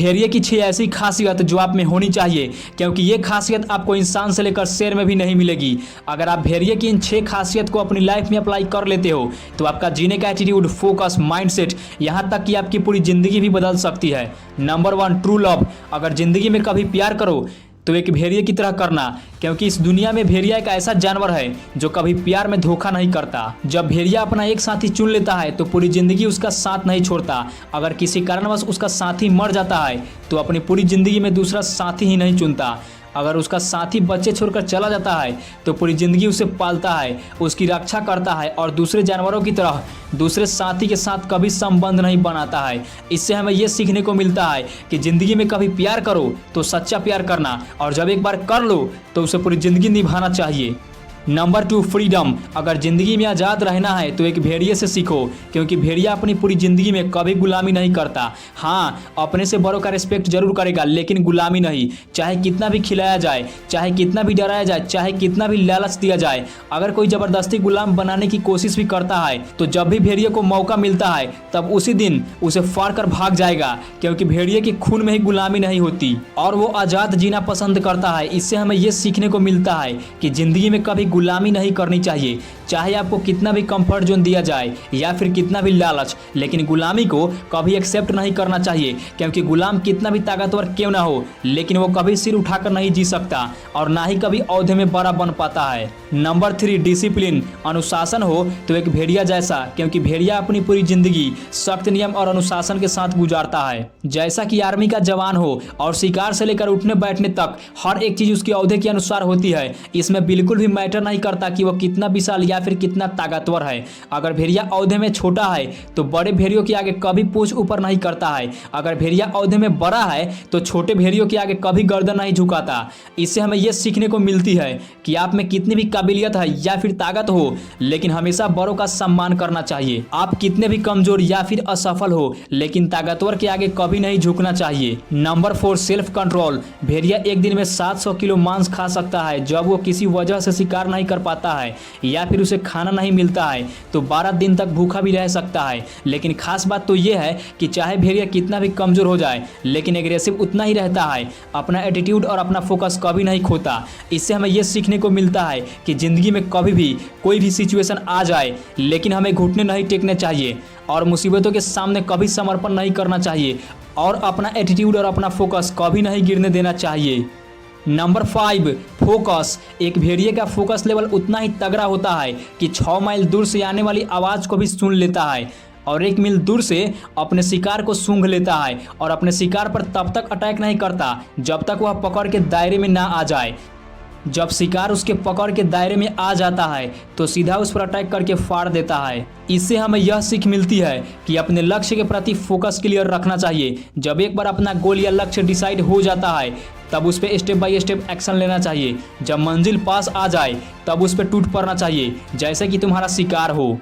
भेड़िए की 6 ऐसी खासियत जो आप में होनी चाहिए, क्योंकि ये खासियत आपको इंसान से लेकर शेर में भी नहीं मिलेगी। अगर आप भेड़िए की इन 6 खासियत को अपनी लाइफ में अप्लाई कर लेते हो तो आपका जीने का एटीट्यूड, फोकस, माइंडसेट, यहाँ तक कि आपकी पूरी जिंदगी भी बदल सकती है। Number 1, true love. अगर जिंदगी में कभी प्यार करो तो एक भेड़िए की तरह करना, क्योंकि इस दुनिया में भेड़िया एक ऐसा जानवर है जो कभी प्यार में धोखा नहीं करता। जब भेड़िया अपना एक साथी चुन लेता है तो पूरी जिंदगी उसका साथ नहीं छोड़ता। अगर किसी कारणवश उसका साथी मर जाता है तो अपनी पूरी जिंदगी में दूसरा साथी ही नहीं चुनता। अगर उसका साथी बच्चे छोड़कर चला जाता है तो पूरी जिंदगी उसे पालता है, उसकी रक्षा करता है और दूसरे जानवरों की तरह दूसरे साथी के साथ कभी संबंध नहीं बनाता है। इससे हमें यह सीखने को मिलता है कि जिंदगी में कभी प्यार करो तो सच्चा प्यार करना, और जब एक बार कर लो तो उसे पूरी जिंदगी निभाना चाहिए। Number 2, freedom. अगर जिंदगी में आज़ाद रहना है तो एक भेड़िए से सीखो, क्योंकि भेड़िया अपनी पूरी जिंदगी में कभी गुलामी नहीं करता। हाँ, अपने से बड़ों का रिस्पेक्ट जरूर करेगा, लेकिन गुलामी नहीं। चाहे कितना भी खिलाया जाए, चाहे कितना भी डराया जाए, चाहे कितना भी लालच दिया जाए, अगर कोई जबरदस्ती गुलाम बनाने की कोशिश भी करता है तो जब भी भेड़िए को मौका मिलता है तब उसी दिन उसे फाड़ कर भाग जाएगा, क्योंकि भेड़िए के खून में ही गुलामी नहीं होती और वो आज़ाद जीना पसंद करता है। इससे हमें ये सीखने को मिलता है कि जिंदगी में कभी गुलामी नहीं करनी चाहिए, चाहे आपको कितना भी कंफर्ट जोन दिया जाए या फिर कितना भी लालच, लेकिन गुलामी को कभी एक्सेप्ट नहीं करना चाहिए, क्योंकि गुलाम कितना भी ताकतवर क्यों ना हो, लेकिन वो कभी सिर उठाकर नहीं जी सकता और ना ही कभी औहदे में बड़ा बन पाता है। Number 3, discipline. अनुशासन हो तो एक भेड़िया जैसा, क्योंकि भेड़िया अपनी पूरी जिंदगी सख्त नियम और अनुशासन के साथ गुजारता है। जैसा कि आर्मी का जवान हो और शिकार से लेकर उठने बैठने तक हर एक चीज उसके औहदे के अनुसार होती है। इसमें बिल्कुल भी मैटर नहीं करता कि वो कितना विशाल या फिर कितना ताकतवर है। अगर भेड़िया औहदे में छोटा है तो बड़े भेड़ियों के आगे कभी पूंछ ऊपर नहीं करता है। अगर भेड़िया औहदे में बड़ा है तो छोटे भेड़ियों के आगे कभी गर्दन नहीं झुकाता। इससे हमें यह सीखने को मिलती है कि आप में कितनी भी काबिलियत है या फिर ताकत हो, लेकिन हमेशा बड़ों का सम्मान करना चाहिए। आप कितने भी कमजोर या फिर असफल हो, लेकिन ताकतवर के आगे कभी नहीं झुकना चाहिए। Number 4, self control. भेड़िया एक दिन में 700 किलो मांस खा सकता है। जब वो किसी वजह से शिकार नहीं कर पाता है या फिर उसे खाना नहीं मिलता है तो 12 दिन तक भूखा भी रह सकता है। लेकिन खास बात तो यह है कि चाहे भेड़िया कितना भी कमजोर हो जाए, लेकिन एग्रेसिव उतना ही रहता है, अपना एटीट्यूड और अपना फोकस कभी नहीं खोता। इससे हमें यह सीखने को मिलता है कि जिंदगी में कभी भी कोई भी सिचुएशन आ जाए, लेकिन हमें घुटने नहीं टेकने चाहिए और मुसीबतों के सामने कभी समर्पण नहीं करना चाहिए और अपना एटीट्यूड और अपना फोकस कभी नहीं गिरने देना चाहिए। Number 5, focus. एक भेड़िए का फोकस लेवल उतना ही तगड़ा होता है कि 6 माइल दूर से आने वाली आवाज़ को भी सुन लेता है और 1 मील दूर से अपने शिकार को सूंघ लेता है और अपने शिकार पर तब तक अटैक नहीं करता जब तक वह पकड़ के दायरे में ना आ जाए। जब शिकार उसके पकड़ के दायरे में आ जाता है तो सीधा उस पर अटैक करके फाड़ देता है। इससे हमें यह सीख मिलती है कि अपने लक्ष्य के प्रति फोकस क्लियर रखना चाहिए। जब एक बार अपना गोल या लक्ष्य डिसाइड हो जाता है तब उस पर स्टेप बाय स्टेप एक्शन लेना चाहिए। जब मंजिल पास आ जाए तब उस पर टूट पड़ना चाहिए, जैसे कि तुम्हारा शिकार हो।